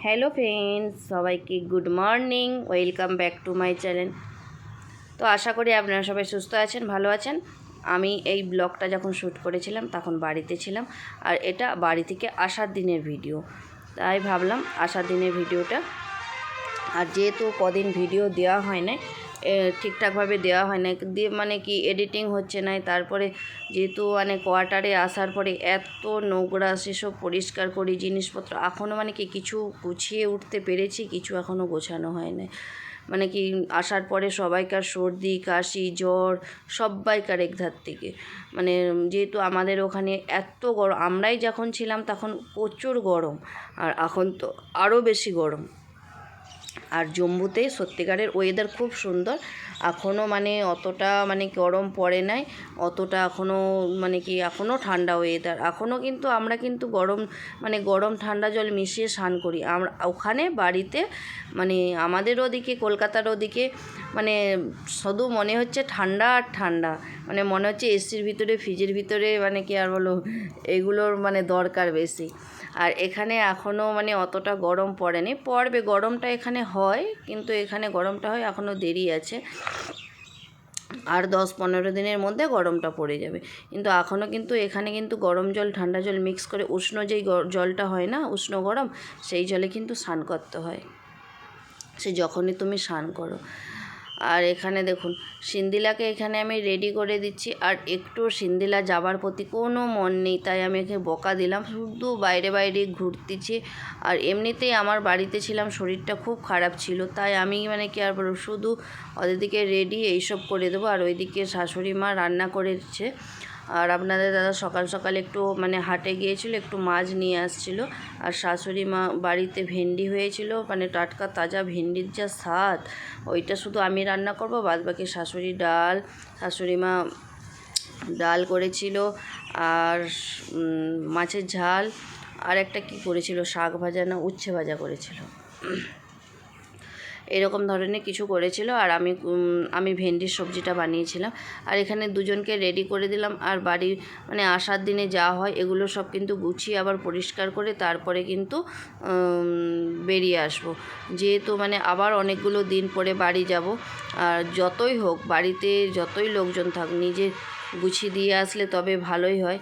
Hello friends, সবাইকে good morning. Welcome back to my channel. তো আশা করি আপনারা সবাই সুস্থ আছেন, ভালো আছেন। আমি এই ব্লগটা যখন শ্যুট করেছিলাম তখন বাড়িতে ছিলাম, আর এটা বাড়ি থেকে আসার দিনের ভিডিও। তাই ভাবলাম আসার দিনের ভিডিওটা, আর যেহেতু কদিন ভিডিও দেওয়া হয় না, ঠিকঠাকভাবে দেওয়া হয় না, দিয়ে মানে কি এডিটিং হচ্ছে না। তারপরে যেহেতু মানে কোয়ার্টারে আসার পরে এত নোংরা, সেসব পরিষ্কার করি জিনিসপত্র, এখনও মানে কি কিছু গুছিয়ে উঠতে পেরেছি, কিছু এখনও গোছানো হয় না। মানে কি আসার পরে সবাইকার সর্দি কাশি জ্বর, সবাইকার একধার থেকে। মানে যেহেতু আমাদের ওখানে এত গরম, আমরাই যখন ছিলাম তখন প্রচুর গরম, আর এখন তো আরও বেশি গরম। আর জম্মুতে সত্যিকারের ওয়েদার খুব সুন্দর, এখনও মানে অতটা মানে গরম পড়ে নাই, অতটা এখনও মানে কি এখনও ঠান্ডা ওয়েদার। এখনও কিন্তু আমরা কিন্তু গরম ঠান্ডা জল মিশিয়ে স্নান করি আমরা ওখানে বাড়িতে। মানে আমাদের ওদিকে কলকাতার ওদিকে মানে শুধু মনে হচ্ছে ঠান্ডা আর ঠান্ডা, মানে মনে হচ্ছে এসির ভিতরে ফ্রিজের ভিতরে মানে কি আর বলো, এগুলোর মানে দরকার বেশি। আর এখানে এখনও মানে অতটা গরম পড়েনি, পড়বে গরমটা এখানে হয়, কিন্তু এখানে গরমটা হয় এখনও দেরি আছে, আর 10-15 দিনের মধ্যে গরমটা পড়ে যাবে। কিন্তু এখনও কিন্তু এখানে কিন্তু গরম জল ঠান্ডা জল মিক্স করে উষ্ণ যেই জলটা হয় না, উষ্ণ গরম, সেই জলে কিন্তু স্নান করতে হয়, সে যখনই তুমি স্নান করো। আর এখানে দেখুন সিন্দিলাকে এখানে আমি রেডি করে দিচ্ছি, আর একটু সিন্দিলা যাবার প্রতি কোনো মন নেই, তাই আমি একে বকা দিলাম, শুধু বাইরে বাইরে ঘুরতেছি। আর এমনিতেই আমার বাড়িতে ছিলাম, শরীরটা খুব খারাপ ছিল, তাই আমি মানে কি আর বলবো, শুধু ওদেরকে রেডি এইসব করে দেবো। আর ওইদিকে শাশুড়ি মা রান্না করেছে, আর আপনাদের দাদা সকাল সকাল একটু মানে হাটে গিয়েছিল, একটু মাছ নিয়ে আসছিল। আর শাশুড়ি মা বাড়িতে ভেন্ডি হয়েছিল, মানে টাটকা তাজা ভেন্ডির যা স্বাদ, ওইটা শুধু আমি রান্না করব, বাদবাকি শাশুড়ি মা ডাল করেছিল, আর মাছের ঝাল, আর একটা কি করেছিল, শাক ভাজা না উচ্ছে ভাজা করেছিল, এরকম ধরনের কিছু করেছিল। আর আমি ভেন্ডির সবজিটা বানিয়েছিলাম। আর এখানে দুজনকে রেডি করে দিলাম। আর বাড়ি মানে আসার দিনে যা হয় এগুলো সব কিন্তু গুছিয়ে আবার পরিষ্কার করে তারপরে কিন্তু বেরিয়ে আসবো, যেহেতু মানে আবার অনেকগুলো দিন পরে বাড়ি যাব। আর যতই হোক বাড়িতে যতই লোকজন থাক, নিজে গুছিয়ে দিয়ে আসলে তবে ভালোই হয়।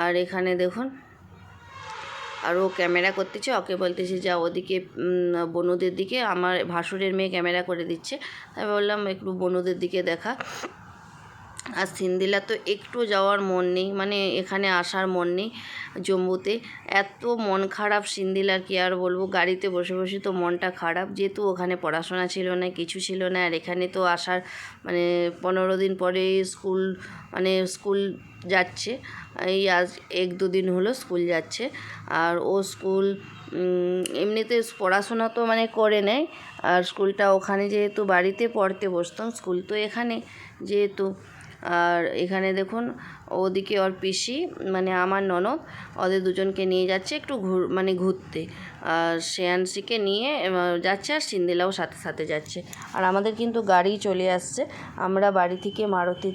আর এখানে দেখুন, আর ও ক্যামেরা করতেছে, ওকে বলতেছে যা ওদিকে বনুদের দিকে, আমার ভাসুরের মেয়ে ক্যামেরা করে দিচ্ছে, তাই বললাম একটু বনুদের দিকে দেখা। আর সিন্দিলা তো একটু যাওয়ার মন নেই, মানে এখানে আসার মন নেই। জম্মুতে এত মন খারাপ সিন্দিলার, কি আর বলবো, গাড়িতে বসে বসে তো মনটা খারাপ, যেহেতু ওখানে পড়াশোনা ছিল না, কিছু ছিল না। আর এখানে তো আসার মানে 15 দিন পরে স্কুল যাচ্ছে, এই আজ 1-2 দিন হলো স্কুল যাচ্ছে। আর ও স্কুল এমনিতে পড়াশোনা তো মানে করে নেয়, আর স্কুলটা ওখানে, যেহেতু বাড়িতে পড়তে বসতাম, স্কুল তো এখানে যেহেতু। আর এখানে দেখুন ওদিকে ওর পিসি মানে আমার ননদ, ওদের দুজনকে নিয়ে যাচ্ছে একটু ঘুরতে। আর শ্রেয়াংশীকে নিয়ে যাচ্ছে, আর সিন্দিলাও সাথে সাথে যাচ্ছে। আর আমাদের কিন্তু গাড়ি চলে আসছে, আমরা বাড়ি থেকে মারুতি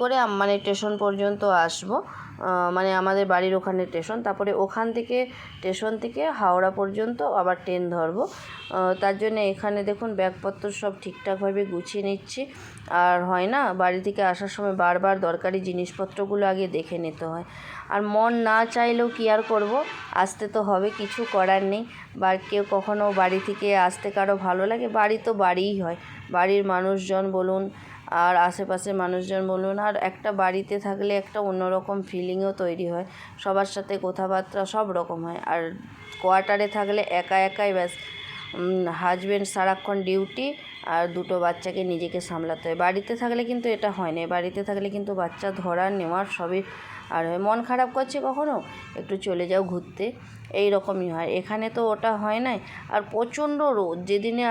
করে মানে স্টেশন পর্যন্ত আসবো, মানে আমাদের বাড়ির ওখানে স্টেশন, তারপরে স্টেশন থেকে হাওড়া পর্যন্ত আবার ট্রেন ধরবো। তার জন্য এখানে দেখুন ব্যাগপত্র সব ঠিকঠাকভাবে গুছিয়ে নিচ্ছি। আর হয় না, বাড়ি থেকে আসার সময় বারবার দরকারি জিনিসপত্রগুলো আগে দেখে নিতে হয়। আর মন না চাইলেও কি আর করব, আসতে তো হবে, কিছু করার নেই। বা কেউ কখনো বাড়ি থেকে আসতে কারো ভালো লাগে, বাড়ি তো বাড়িই হয়, বাড়ির মানুষজন বলুন আর আশেপাশের মানুষজন বলুন, আর একটা বাড়িতে থাকলে একটা অন্যরকম ফিলিংও তৈরি হয়, সবার সাথে কথাবার্তা সব রকম হয়। আর কোয়ার্টারে থাকলে একাই ব্যাস, হাজব্যান্ড সারাক্ষণ ডিউটি, আর 2টো বাচ্চাকে নিজেকে সামলাতে হয়। বাড়িতে থাকলে কিন্তু এটা হয় না, বাড়িতে থাকলে কিন্তু বাচ্চা ধরার নেওয়ার সবই আর হয়। মন খারাপ করছে কখনো, একটু চলে যাও ঘুরতে, এই রকমই হয়। এখানে তো ওটা হয় না। আর প্রচণ্ড রোদ, যেদিনে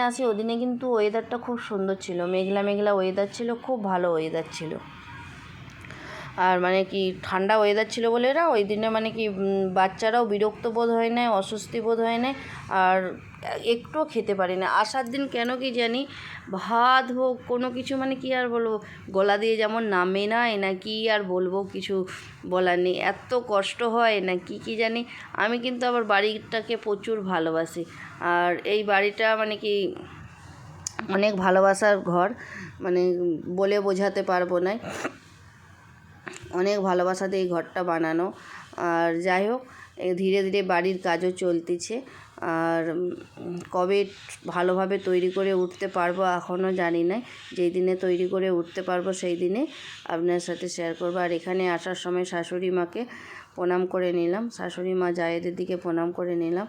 আসি ওদিনে কিন্তু ওয়েদারটা খুব সুন্দর ছিল, মেঘলা মেঘলা ওয়েদার ছিল, খুব ভালো ওয়েদার ছিল। আর মানে কি ঠান্ডা ওয়েদার ছিল বলে এরা ওই দিনে মানে কি বাচ্চারাও বিরক্ত বোধ হয় না, অস্বস্তি বোধ হয় না, আর একটুও খেতে পারি না। আসার দিন কেন কি জানি ভাত হোক কোনো কিছু মানে কি আর বলবো, গলা দিয়ে যেমন নামে না, না কি আর বলবো, কিছু বলার নেই, এত কষ্ট হয় না কি জানি। আমি কিন্তু আবার বাড়িটাকে প্রচুর ভালোবাসি, আর এই বাড়িটা মানে কি অনেক ভালোবাসার ঘর, মানে বলে বোঝাতে পারবো না, অনেক ভালোবাসাতে এই ঘরটা বানানো। আর যাই হোক, ধীরে ধীরে বাড়ির কাজও চলতেছে, আর কবে ভালোভাবে তৈরি করে উঠতে পারবো এখনও জানি না। যেই দিনে তৈরি করে উঠতে পারবো সেই দিনে আপনার সাথে শেয়ার করবো। আর এখানে আসার সময় শাশুড়ি মাকে প্রণাম করে নিলাম, শাশুড়ি মা জায়েদের দিকে প্রণাম করে নিলাম।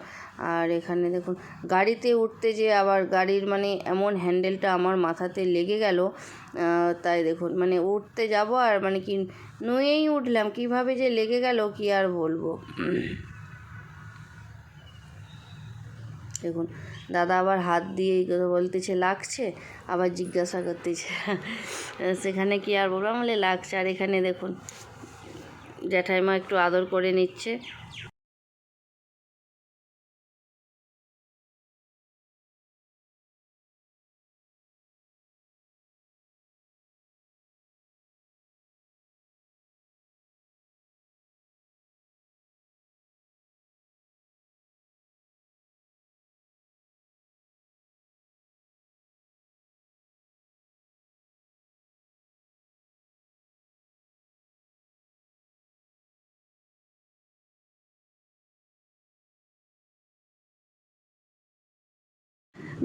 আর এখানে দেখুন গাড়িতে উঠতে যে আবার গাড়ির মানে এমন হ্যান্ডেলটা আমার মাথাতে লেগে গেল, তাই দেখুন মানে উঠতে যাব আর মানে কি নুয়েই উঠলাম, কিভাবে যে লেগে গেল কি আর বলবো। দেখুন দাদা আবার হাত দিয়ে এই কথা বলতেছে লাগছে, আবার জিজ্ঞাসা করতেছে সেখানে কি আর বলবো, বলে লাগছে। আর এখানে দেখুন জ্যাঠাইমা একটু আদর করে নিচ্ছে।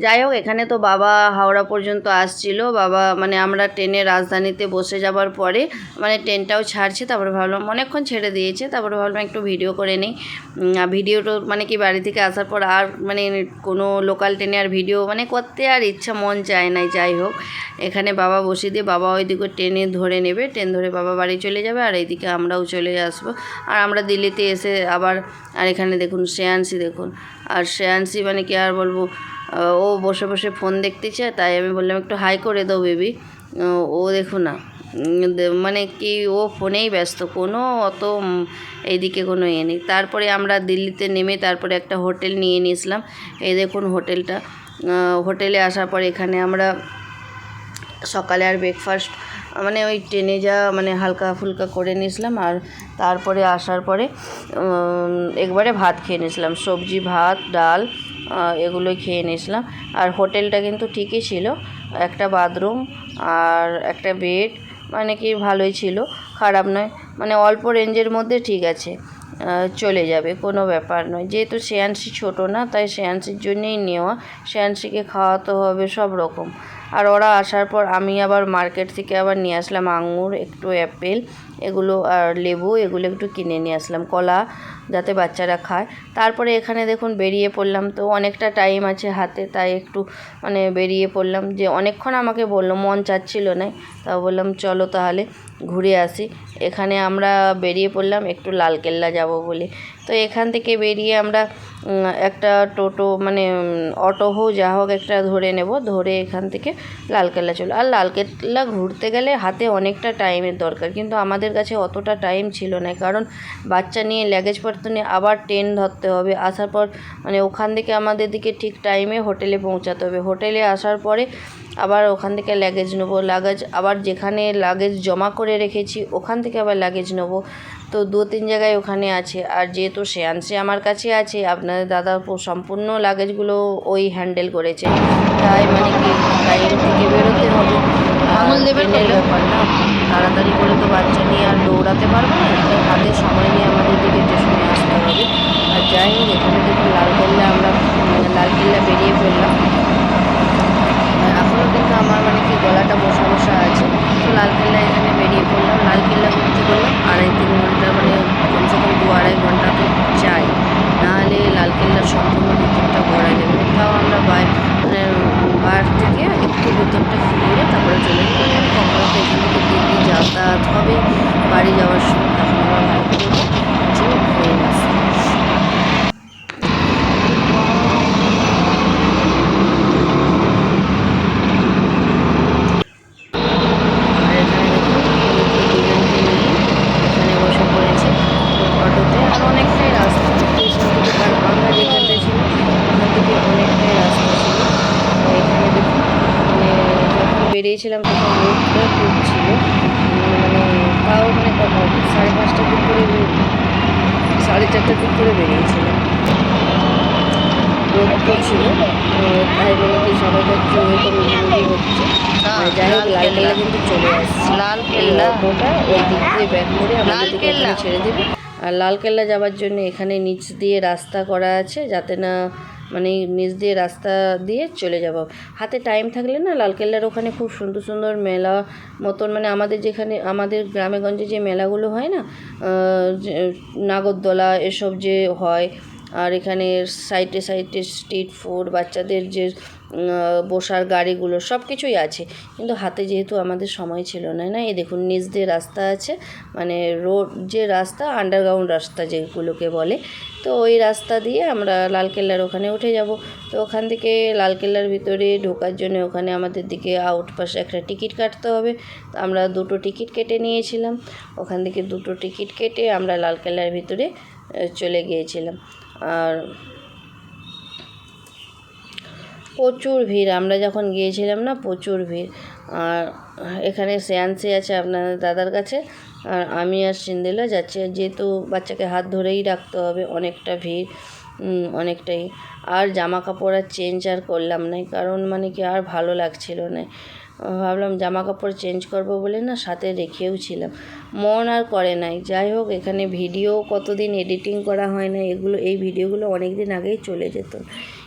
যাই হোক, এখানে তো বাবা হাওড়া পর্যন্ত আসছিল, বাবা মানে আমরা ট্রেনে রাজধানীতে বসে যাবার পরে মানে ট্রেনটাও ছাড়ছে, তারপরে ভাবলাম অনেকক্ষণ ছেড়ে দিয়েছে, তারপরে ভাবলাম একটু ভিডিও করে নিই। ভিডিওটা মানে কি বাড়ি থেকে আসার পর আর মানে কোনো লোকাল ট্রেনে আর ভিডিও মানে করতে আর ইচ্ছা মন চায় নাই। যাই হোক, এখানে বাবা বসিয়ে দিয়ে বাবা ওইদিকে ট্রেনে ধরে নেবে, ট্রেন ধরে বাবা বাড়ি চলে যাবে, আর এইদিকে আমরাও চলে আসবো। আর আমরা দিল্লিতে এসে আবার, আর এখানে দেখুন শ্রেয়াংশী দেখুন, আর শ্রেয়াংশী মানে কি আর বলবো, ও বসে বসে ফোন দেখতেছে, তাই আমি বললাম একটু হাই করে দাও বেবি। ও দেখো না মানে কি ও ফোনেই ব্যস্ত, কোনো অত এইদিকে কোনো ইয়ে নেই। তারপরে আমরা দিল্লিতে নেমে তারপরে একটা হোটেল নিয়ে নিয়েছিলাম, এই দেখুন হোটেলটা। হোটেলে আসার পর এখানে আমরা সকালে আর ব্রেকফাস্ট মানে ওই ট্রেনে যা মানে হালকা ফুলকা করে নিয়েছিলাম, আর তারপরে আসার পরে একবারে ভাত খেয়ে নিয়েছিলাম, সবজি ভাত ডাল এগুলোই খেয়ে নিয়েছিলাম। আর হোটেলটা কিন্তু ঠিকই ছিল, একটা বাথরুম আর একটা বেড, মানে কি ভালোই ছিল, খারাপ নয়, মানে অল্প রেঞ্জের মধ্যে ঠিক আছে, চলে যাবে, কোনো ব্যাপার নয়। যেহেতু শ্রেয়াংশী ছোটো না, তাই শ্রেয়াংশীর জন্যেই নেওয়া, শ্রেয়াংশীকে খাওয়াতে হবে সব রকম। আর ওরা আসার পর আমি আবার মার্কেট থেকে আবার নিয়ে আসলাম আঙুর, একটু অ্যাপেল এগুলো আর লেবু এগুলো একটু কিনে নিয়ে আসলাম, কলা যাতে বাচ্চারা খায়। তারপরে এখানে দেখুন বেরিয়ে পড়লাম, তো অনেকটা টাইম আছে হাতে, তাই একটু মানে বেরিয়ে পড়লাম, যে অনেকক্ষণ আমাকে বললো, মন চাচ্ছিল না, তা বললাম চলো তাহলে ঘুরে আসি। এখানে আমরা বেরিয়ে পড়লাম একটু লালকেল্লা যাব বলে। তো এখান থেকে বেরিয়ে আমরা একটা টোটো মানে অটো হোক যা হোক একটা ধরে নেব, ধরে এখান থেকে লালকেল্লা চলো। আর লালকেল্লা ঘুরতে গেলে হাতে অনেকটা টাইমের দরকার, কিন্তু আমাদের কাছে অতটা টাইম ছিল না, কারণ বাচ্চা নিয়ে লাগেজপত্র নিয়ে আবার ট্রেন ধরতে হবে, আসার পর মানে ওখান থেকে আমাদের দিকে ঠিক টাইমে হোটেলে পৌঁছাতে হবে। হোটেলে আসার পরে আবার ওখান থেকে লাগেজ নেবো, লাগেজ আবার যেখানে লাগেজ জমা করে রেখেছি ওখান থেকে আবার লাগেজ নেবো, তো 2-3 জায়গায় ওখানে আছে। আর যেহেতু শ্রেয়াংশী আমার কাছে আছে, আপনাদের দাদা সম্পূর্ণ লাগেজগুলো ওই হ্যান্ডেল করেছে, তাই মানে কি টাইম থেকে বেরোতে হবে, ট্রেনের ব্যাপার না, তাড়াতাড়ি করে তো বাচ্চা নিয়ে আর দৌড়াতে পারবো না, তাই হাতে সময় নিয়ে আমাদের দিকে স্টেশনে আসতে হবে। আর যাই হোক, এখানে দেখুন লালকেল্লা, আমরা লালকেল্লা বেরিয়ে পড়লাম, এখনও কিন্তু আমার মানে কি গলাটা বসা বসা আছে। তো লালকেল্লা এখানে বেরিয়ে পড়লাম, লালকেল্লা ঘুরতে করলাম 2.5-3 ঘন্টা, মানে কমসে কম 2-2.5 ঘন্টা তো চাই, নাহলে লালকেল্লার সম্পূর্ণ ভিতরটা ঘোরা যাবে। তাও আমরা মানে বার থেকে একটু ভিতরটা ঘুরে তারপরে চলে গেলাম। কখনো তো এখান থেকে দিল্লি যাতায়াত হবে বাড়ি যাওয়ার সময়, তখন আমরা ভালো করবো যে ঘুরে অনেকটাই রাস্তা স্টেশন থেকে, কারণ আমরা যেখানটায় ছিলাম ওখান থেকে অনেকটাই রাস্তা ছিল। এখানে দেখুন মানে যখন বেরিয়েছিলাম তখন রোদটা খুব ছিল, মানে তাও মানে কটা 5:30টার দিক করে 4:30টার দিক করে বেরিয়েছিলাম, রোদ তো ছিল। তাই মানে কি সবাই হচ্ছে ওয়েদার মুভি হচ্ছে। যাই হোক লালকেল্লা কিন্তু চলে আসছে, লালকেল্লা অটোটা ওই দিক দিয়ে ব্যাক করে আমাদের দিকে ওখানে ছেড়ে দেবে। আর লালকেল্লা যাওয়ার জন্য এখানে নিচ দিয়ে রাস্তা করা আছে, যাতে না মানে নিচ দিয়ে রাস্তা দিয়ে চলে যাব। হাতে টাইম থাকলে না লালকেল্লার ওখানে খুব সুন্দর সুন্দর মেলা মতন, মানে আমাদের যেখানে আমাদের গ্রামে গঞ্জে যে মেলাগুলো হয় না, নাগরদোলা এসব যে হয়, আর এখানে সাইডে সাইডে স্ট্রিট ফুড, বাচ্চাদের যে বসার গাড়িগুলো সব কিছুই আছে। কিন্তু হাতে যেহেতু আমাদের সময় ছিল না, এই দেখুন নিচ দিয়ে রাস্তা আছে, মানে রোড যে রাস্তা, আন্ডারগ্রাউন্ড রাস্তা যেগুলোকে বলে। তো ওই রাস্তা দিয়ে আমরা লালকেল্লার ওখানে উঠে যাব। তো ওখান থেকে লালকেল্লার ভিতরে ঢোকার জন্য ওখানে আমাদের দিকে আউটপাসে একটা টিকিট কাটতে হবে। তো আমরা 2টো টিকিট কেটে নিয়েছিলাম, ওখান থেকে 2টো টিকিট কেটে আমরা লালকেল্লার ভিতরে চলে গিয়েছিলাম। আর প্রচুর ভিড়, আমরা যখন গিয়েছিলাম না প্রচুর ভিড়। আর এখানে শ্রেয়াংশী আছে আপনাদের দাদার কাছে, আর আমি আর সিন্দেলা যাচ্ছি, যেহেতু বাচ্চাকে হাত ধরেই রাখতে হবে, অনেকটা ভিড় অনেকটাই। আর জামা কাপড় আর চেঞ্জ আর করলাম না, কারণ মানে কি আর ভালো লাগছিল না। ভাবলাম জামা কাপড় চেঞ্জ করব বলে না সাথে রেখেও ছিলাম, মন আর করে নাই। যাই হোক এখানে ভিডিও কতদিন এডিটিং করা হয় না, এই ভিডিওগুলো অনেক দিন আগেই চলে যেত,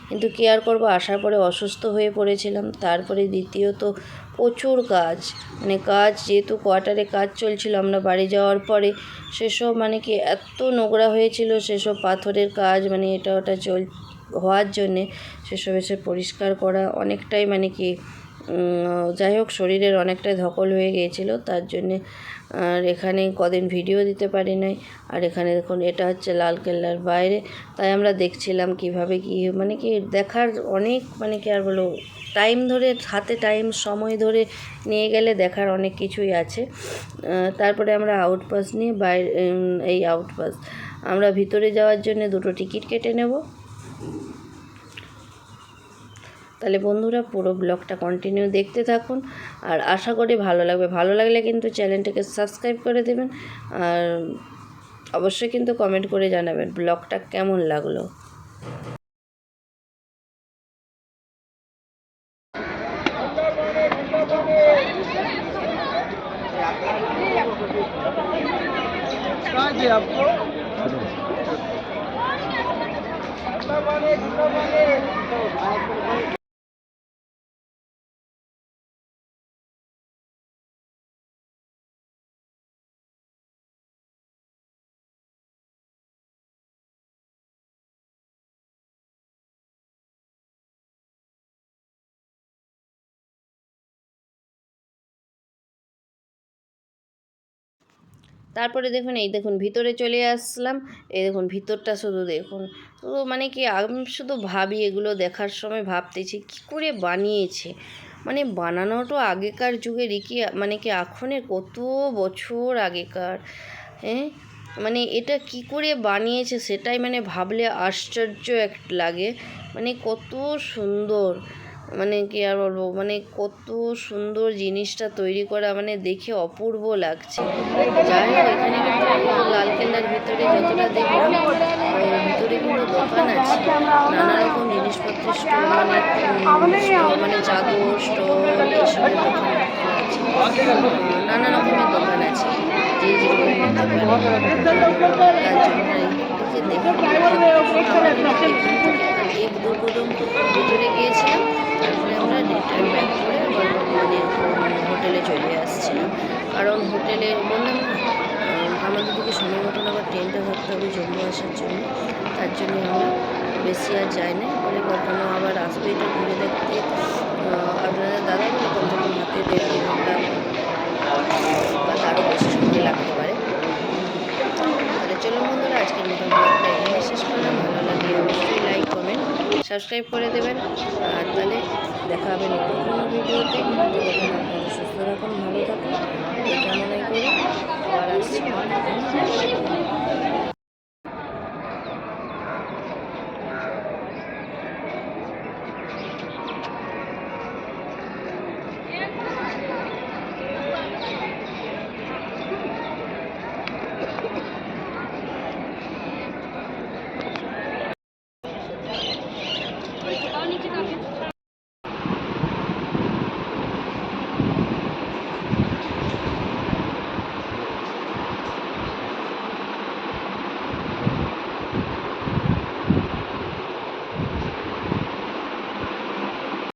কিন্তু কি আর করবো, আসার পরে অসুস্থ হয়ে পড়েছিলাম। তারপরে দ্বিতীয়ত প্রচুর কাজ, মানে কাজ যেহেতু কোয়ার্টারে কাজ চলছিল, আমরা বাড়ি যাওয়ার পরে সেসব মানে কি এত নোংরা হয়েছিল, সেসব পাথরের কাজ মানে এটা ওটা হওয়ার জন্যে সেসব এসে পরিষ্কার করা অনেকটাই মানে কি, যাই হোক শরীরের অনেকটাই ধকল হয়ে গিয়েছিলো, তার জন্যে আর এখানে কদিন ভিডিও দিতে পারি নাই। আর এখানে দেখুন এটা হচ্ছে লালকেল্লার বাইরে, তাই আমরা দেখছিলাম কিভাবে কি মানে কি দেখার অনেক মানে কি আর বলো, টাইম ধরে হাতে টাইম সময় ধরে নিয়ে গেলে দেখার অনেক কিছুই আছে। তারপরে আমরা আউটপাস নিয়ে বাইরে, এই আউটপাস আমরা ভিতরে যাওয়ার জন্য 2টো টিকিট কেটে নেব। তাহলে বন্ধুরা পুরো ব্লগটা কন্টিনিউ দেখতে থাকুন, আর আশা করি ভালো লাগবে। ভালো লাগলে কিন্তু চ্যানেলটাকে সাবস্ক্রাইব করে দেবেন, আর অবশ্যই কিন্তু কমেন্ট করে জানাবেন ব্লগটা কেমন লাগলো। তারপরে দেখুন এই দেখুন ভিতরে চলে আসলাম, এই দেখুন ভিতরটা শুধু দেখুন, তো মানে কি আমি শুধু ভাবি, এগুলো দেখার সময় ভাবতেছি কী করে বানিয়েছে, মানে বানানোটা আগেকার যুগেরই কি, মানে কি এখনের কত বছর আগেকার, হ্যাঁ মানে এটা কি করে বানিয়েছে সেটাই মানে ভাবলে আশ্চর্য লাগে, মানে কত সুন্দর, মানে কি আর বলবো, মানে কত সুন্দর জিনিসটা তৈরি করা, মানে দেখে অপূর্ব লাগছে। যাই হোক এখানে কিন্তু লালকেল্লার ভিতরে যতটা দেখলাম, ভিতরে কিন্তু দোকান আছে, নানা রকম জিনিসপত্রের স্টল, মানে চাদর স্টল এসবের দোকান আছে, নানা রকমের দোকান আছে, যে যেরকম নিতে পারে। তার জন্য এক দু কদম ভিতরে গিয়েছিলাম, তারপরে আমরা রিটার্ন ব্যাক করে মানে হোটেলে চলে আসছিলাম, কারণ হোটেলে বললাম না আমাদের দিকে সময় মতন আবার ট্রেনটা ধরতে হবে জম্মু আসার জন্য, তার জন্য আমরা বেশি আর যাই না, বলে কখনো আবার আসবে এটা ঘুরে দেখতে। আপনাদের দাদা বলে কখনো হাতে 1.5-2 ঘন্টা বা তারও বেশি সময় লাগতে পারে। তাহলে চলুন বন্ধুরা আজকের মতো ব্লগটা এখানে শেষ করলাম। ভালো লাগলে অবশ্যই লাইক কমেন্ট সাবস্ক্রাইব করে দেবেন, আর তাহলে দেখা হবে নতুন কোনো ভিডিওতে। ততক্ষণ আপনারা সুস্থ থাকুন, ভালো থাকুন, এই কামনাই করি। আবার আসছি।